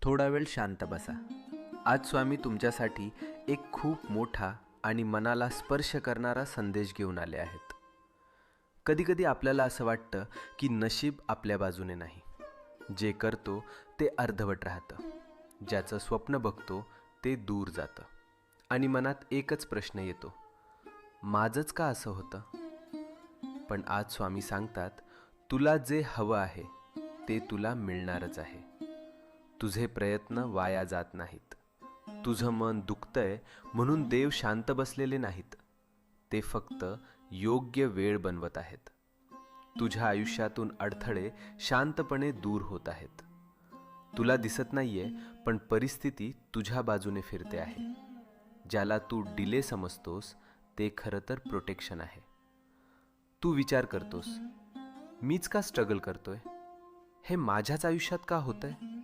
थोडा वेळ शांत बसा. आज स्वामी तुमच्यासाठी एक खूप मोठा आणि मनाला स्पर्श करणारा संदेश घेऊन आले आहेत. कधीकधी आपल्याला असं वाटतं की नशीब आपल्या बाजूने नाही. जे करतो ते अर्धवट राहतं, ज्याचं स्वप्न बघतो ते दूर जातं आणि मनात एकच प्रश्न येतो, माझंच का असं होतं? पण आज स्वामी सांगतात, तुला जे हवं आहे ते तुला मिळणारच आहे. तुझे प्रयत्न वाया जात नाहीत. तुझं मन दुखतंय म्हणून देव शांत बसलेले नाहीत. ते फक्त योग्य वेळ बनवत आहेत. तुझ्या आयुष्यातून अडथळे शांतपणे दूर होत आहेत. तुला दिसत नाहीये, पण परिस्थिती तुझ्या बाजूने फिरते आहे. ज्याला तू डिले समजतोस ते खरं तर प्रोटेक्शन आहे. तू विचार करतोस, मीच का स्ट्रगल करतोय? हे माझ्याच आयुष्यात का होतंय?